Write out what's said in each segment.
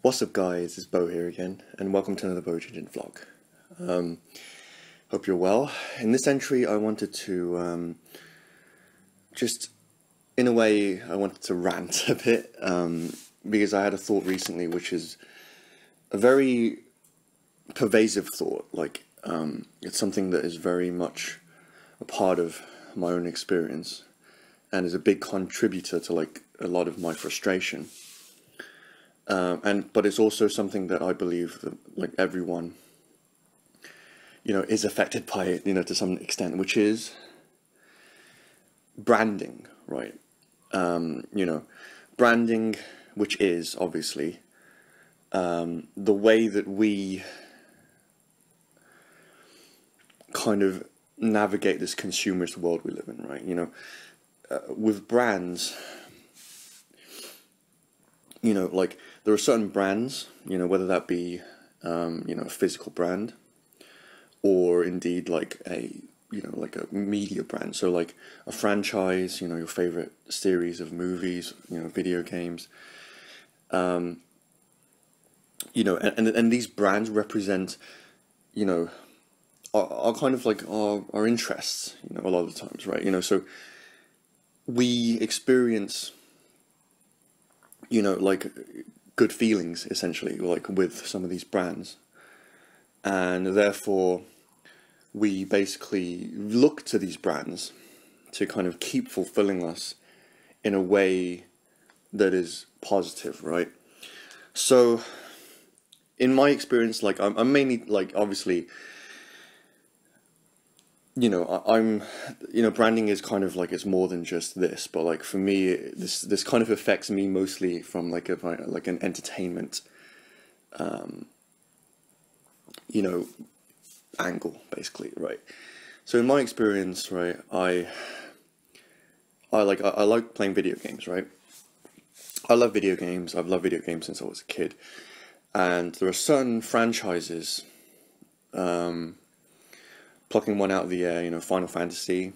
What's up guys, it's Bo here again, and welcome to another Bo Changing vlog. Hope you're well. In this entry I wanted to, just, in a way, I wanted to rant a bit, because I had a thought recently which is a very pervasive thought, it's something that is very much a part of my own experience, and is a big contributor to a lot of my frustration. But it's also something that I believe that everyone, is affected by it, to some extent, which is branding, right? Branding, which is obviously the way that we kind of navigate this consumerist world we live in, right? With brands, there are certain brands, whether that be, a physical brand, or indeed a media brand. So a franchise, your favorite series of movies, video games, and these brands represent, our kind of our interests, a lot of the times, right? So we experience, good feelings, essentially, with some of these brands, and therefore we basically look to these brands to kind of keep fulfilling us in a way that is positive, right? So in my experience, I'm mainly, obviously, branding is kind of it's more than just this, but for me, this kind of affects me mostly from an entertainment, angle, basically, right? So in my experience, right, I like playing video games, right? I love video games. I've loved video games since I was a kid, and there are certain franchises, plucking one out of the air, Final Fantasy,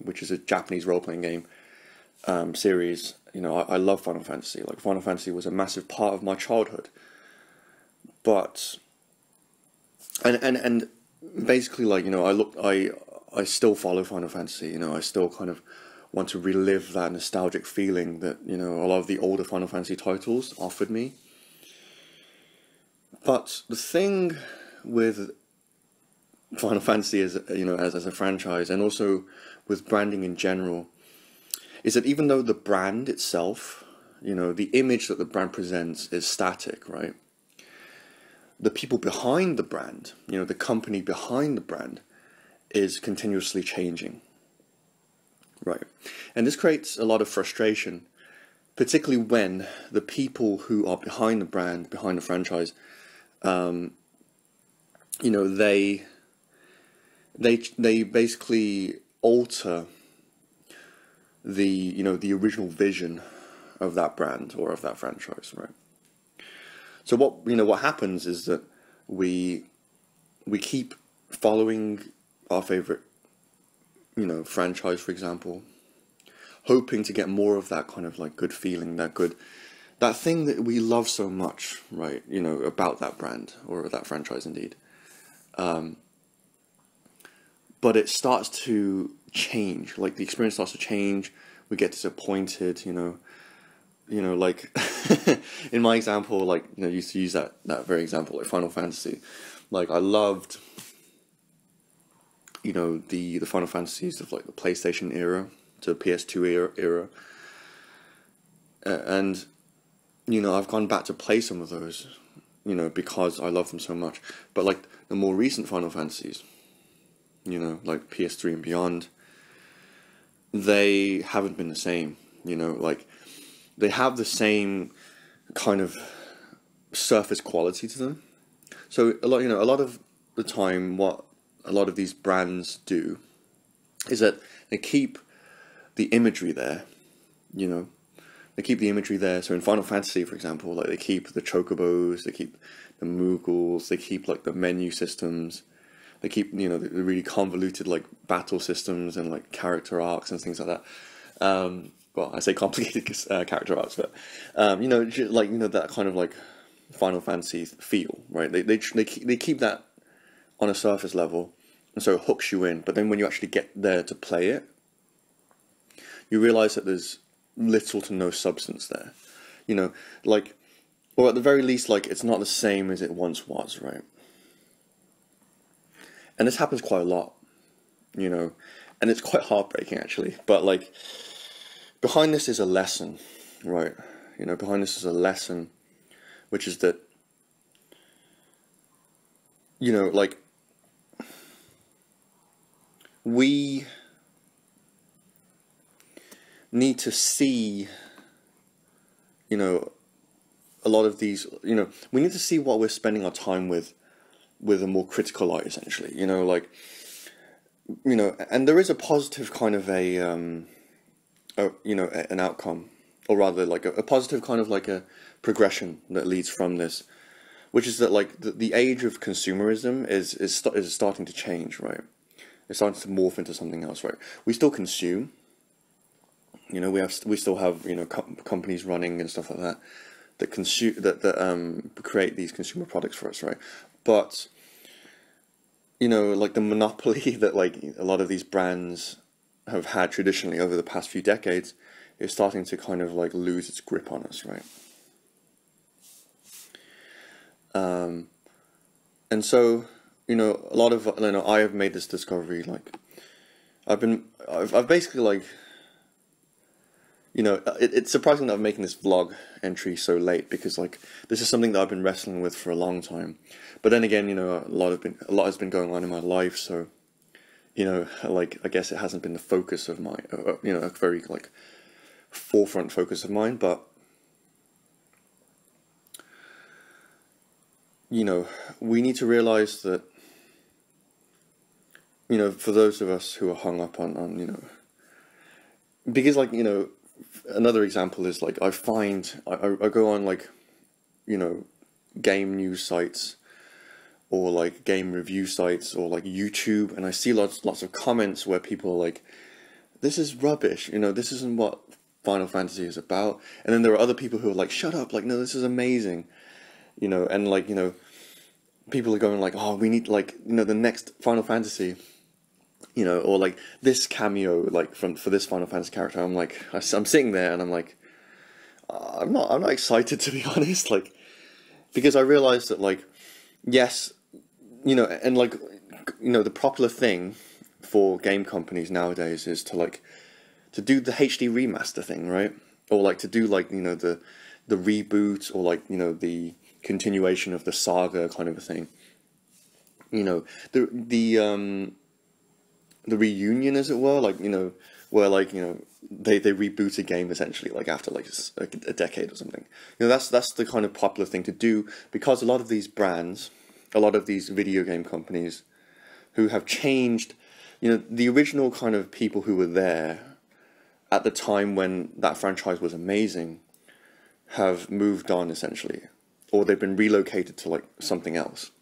which is a Japanese role-playing game series. I love Final Fantasy. Final Fantasy was a massive part of my childhood. But and basically, I still follow Final Fantasy. I still kind of want to relive that nostalgic feeling that a lot of the older Final Fantasy titles offered me. But the thing with Final Fantasy as a franchise, and also with branding in general, is that even though the brand itself, the image that the brand presents is static, right? The people behind the brand, the company behind the brand, is continuously changing, right? And this creates a lot of frustration, particularly when the people who are behind the brand, behind the franchise, they basically alter the the original vision of that brand or of that franchise, right? So what happens is that we keep following our favorite franchise, for example, hoping to get more of that kind of good feeling, that thing that we love so much, right? About that brand or that franchise, indeed. But it starts to change, the experience starts to change, we get disappointed, in my example, used to use that very example, Final Fantasy. I loved, the Final Fantasies of the PlayStation era to PS2 era. And, I've gone back to play some of those, because I love them so much. But the more recent Final Fantasies, PS3 and beyond, they haven't been the same, they have the same kind of surface quality to them. So a lot of the time, what a lot of these brands do is that they keep the imagery there, they keep the imagery there. So in Final Fantasy, for example, they keep the chocobos, they keep the Moogles, they keep the menu systems, they keep the really convoluted battle systems and character arcs and things like that. Well, I say complicated character arcs, but that kind of Final Fantasy feel, right? They keep that on a surface level, and so it hooks you in. But then when you actually get there to play it, you realize that there's little to no substance there. You know, like, or at the very least, like, it's not the same as it once was, right? And this happens quite a lot, you know, and it's quite heartbreaking, actually. But, like, behind this is a lesson, right? You know, behind this is a lesson, which is that, you know, like, we need to see, you know, a lot of these, you know, we need to see what we're spending our time with a more critical eye, essentially, you know, like, you know, and there is a positive kind of you know, an outcome, or rather like a positive kind of like a progression that leads from this, which is that like the age of consumerism is starting to change, right? It's starting to morph into something else, right? We still consume, you know, we still have, you know, companies running and stuff like that that create these consumer products for us, right? But, you know, like the monopoly that like a lot of these brands have had traditionally over the past few decades is starting to kind of like lose its grip on us, right? And so, you know, a lot of, you know, I have made this discovery, like, I've basically like, you know, it's surprising that I'm making this vlog entry so late, because like this is something that I've been wrestling with for a long time. But then again, you know, a lot has been going on in my life, so, you know, like, I guess it hasn't been the focus of my, you know, a very like forefront focus of mine. But, you know, we need to realize that, you know, for those of us who are hung up on, you know, because like, you know, another example is like, I go on like, you know, game news sites or like game review sites or like YouTube, and I see lots of comments where people are like, this is rubbish, you know, this isn't what Final Fantasy is about. And then there are other people who are like, shut up, like, no, this is amazing, you know. And like, you know, people are going like, oh, we need like, you know, the next Final Fantasy, you know, or like this cameo like for this Final Fantasy character. I'm like, I'm sitting there and I'm like, I'm not excited, to be honest, like, because I realized that like, yes, you know, and like, you know, the popular thing for game companies nowadays is to do the HD remaster thing, right? Or like to do like, you know, the reboot, or like, you know, the continuation of the saga kind of a thing. You know, the reunion, as it were, like, you know, where like, you know, they reboot a game essentially like after like a decade or something. You know, that's the kind of popular thing to do, because a lot of these brands, a lot of these video game companies who have changed, you know, the original kind of people who were there at the time when that franchise was amazing have moved on essentially, or they've been relocated to like something else,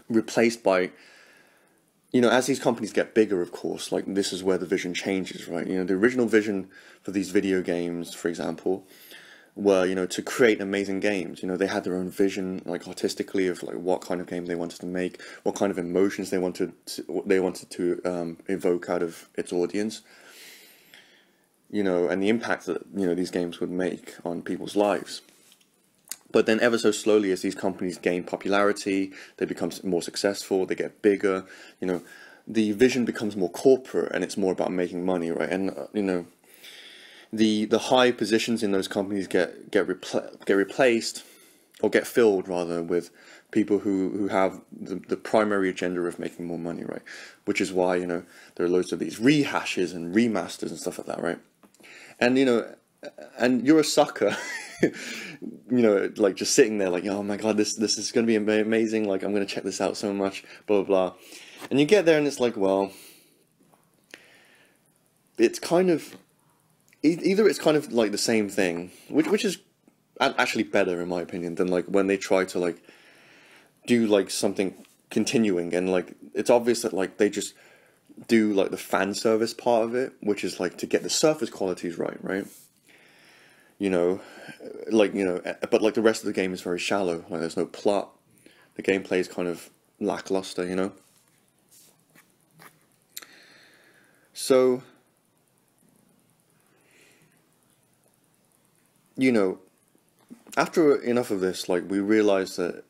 replaced by, you know, as these companies get bigger, of course, like this is where the vision changes, right? You know, the original vision for these video games, for example, were, you know, to create amazing games. You know, they had their own vision, like artistically, of like what kind of game they wanted to make, what kind of emotions they wanted to evoke out of its audience. You know, and the impact that, you know, these games would make on people's lives. But then ever so slowly, as these companies gain popularity, they become more successful, they get bigger, you know, the vision becomes more corporate and it's more about making money, right? And, you know, the high positions in those companies get replaced, or get filled rather, with people who have the primary agenda of making more money, right? Which is why, you know, there are loads of these rehashes and remasters and stuff like that, right? And, you know, and you're a sucker, you know, like just sitting there like, oh my god, this is going to be amazing, like I'm going to check this out so much, blah, blah, blah. And you get there and it's like, well, it's kind of, either it's kind of like the same thing, which is actually better in my opinion than like when they try to like do like something continuing, and like it's obvious that like they just do like the fan service part of it, which is like to get the surface qualities right? you know, but like the rest of the game is very shallow. Like there's no plot. The gameplay is kind of lackluster, you know. So, you know, after enough of this, like we realize that,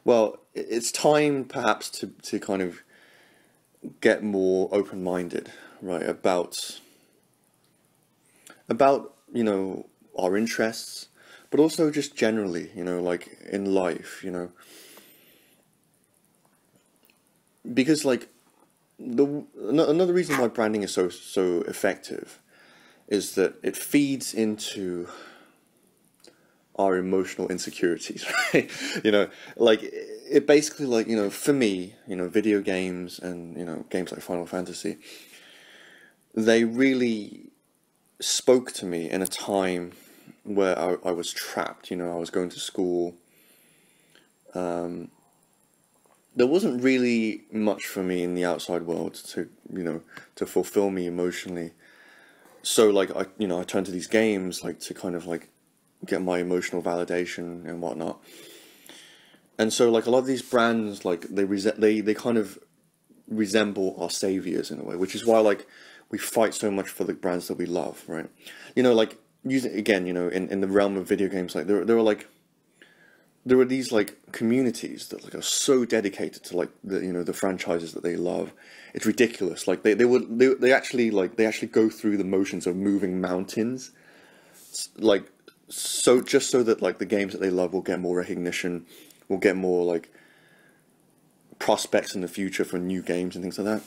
well, it's time perhaps to kind of get more open-minded, right, about you know our interests, but also just generally, you know, like in life, you know, because like another reason why branding is so effective is that it feeds into our emotional insecurities, right? You know, like it basically, like, you know, for me, you know, video games and, you know, games like Final Fantasy, they really spoke to me in a time where I was trapped. You know, I was going to school. There wasn't really much for me in the outside world to, you know, to fulfill me emotionally. So like I turned to these games like to kind of like get my emotional validation and whatnot. And so like a lot of these brands, like they kind of resemble our saviors in a way, which is why like we fight so much for the brands that we love, right? You know, like using again, you know, in the realm of video games, like there are these like communities that like are so dedicated to like the, you know, the franchises that they love. It's ridiculous. Like they actually go through the motions of moving mountains, like so just so that like the games that they love will get more recognition, will get more like prospects in the future for new games and things like that.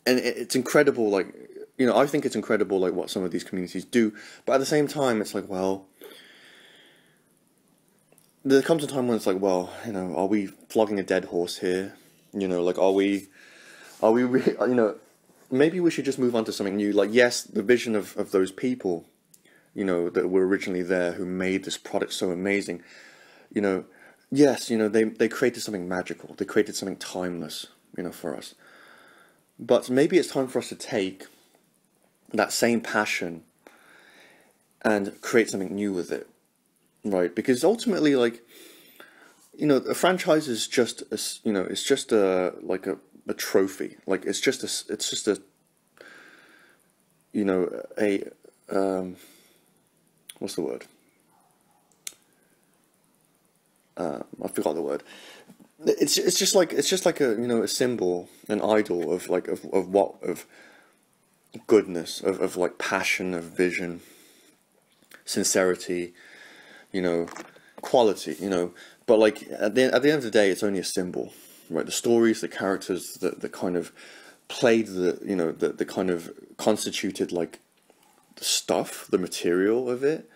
And it's incredible, like, you know, I think it's incredible like what some of these communities do, but at the same time it's like, well, there comes a time when it's like, well, you know, are we flogging a dead horse here? You know, like, you know, maybe we should just move on to something new. Like, yes, the vision of those people, you know, that were originally there who made this product so amazing, you know, yes, you know, they created something magical. They created something timeless, you know, for us. But maybe it's time for us to take that same passion and create something new with it. Right, because ultimately, like, you know, a franchise is just a, you know, it's just a like a trophy. Like it's just a you know, a what's the word? I forgot the word. It's just like a, you know, a symbol, an idol of like of goodness, of like passion, of vision, sincerity, you know, quality, you know, but like at the end of the day, it's only a symbol, right? The stories, the characters, the kind of played, the, you know, the kind of constituted like the stuff, the material of it.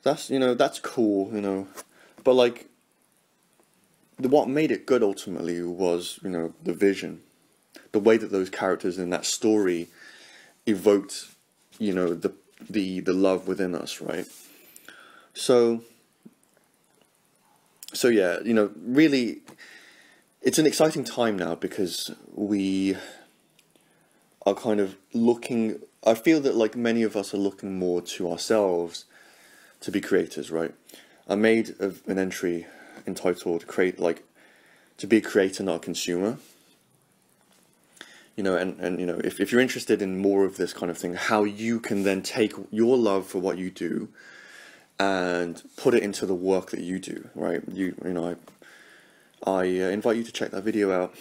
That's, you know, that's cool, you know, but like what made it good ultimately was, you know, the vision, the way that those characters in that story evoked, you know, the love within us, right? So yeah, you know, really, it's an exciting time now because we are kind of looking, I feel that like many of us are looking more to ourselves to be creators, right? I made an entry entitled to be a creator, not a consumer. You know, and you know, if you're interested in more of this kind of thing, how you can then take your love for what you do and put it into the work that you do, right? You know, I invite you to check that video out.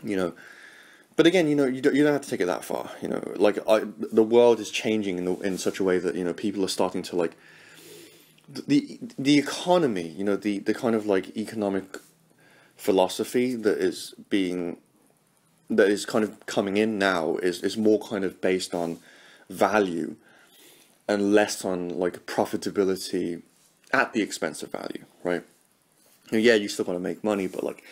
You know, but again, you know, you don't have to take it that far. You know, like the world is changing in such a way that, you know, people are starting to like the economy. You know, the kind of like economic philosophy that is kind of coming in now is more kind of based on value and less on like profitability at the expense of value, right? Yeah, you still got to make money, but like,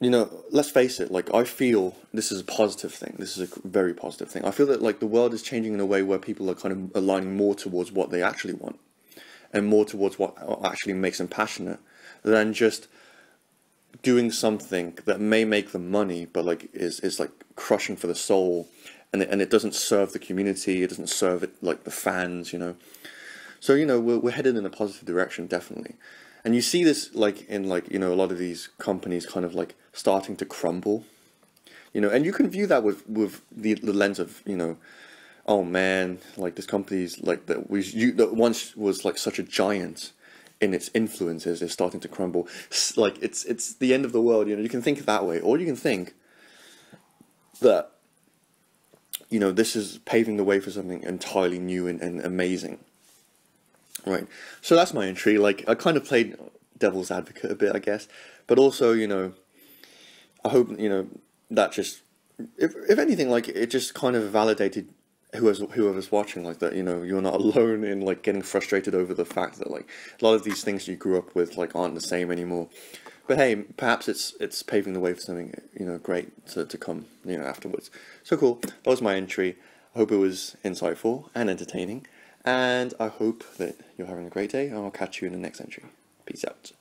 you know, let's face it, like I feel this is a positive thing. This is a very positive thing. I feel that like the world is changing in a way where people are kind of aligning more towards what they actually want and more towards what actually makes them passionate than just doing something that may make them money, but like is like crushing for the soul and it doesn't serve the community. It doesn't serve it like the fans, you know. So you know we're headed in a positive direction, definitely. And you see this like in like, you know, a lot of these companies kind of like starting to crumble, you know, and you can view that with the lens of, you know, oh man, like this company's like that once was like such a giant in its influences is starting to crumble. Like it's the end of the world, you know. You can think that way, or you can think that, you know, this is paving the way for something entirely new and amazing. Right. So that's my entry. Like, I kind of played devil's advocate a bit, I guess. But also, you know, I hope, you know, that just, if anything, like, it just kind of validated whoever's watching, like, that, you know, you're not alone in, like, getting frustrated over the fact that, like, a lot of these things you grew up with, like, aren't the same anymore. But hey, perhaps it's paving the way for something, you know, great to come, you know, afterwards. So cool. That was my entry. I hope it was insightful and entertaining. And I hope that you're having a great day, and I'll catch you in the next entry. Peace out.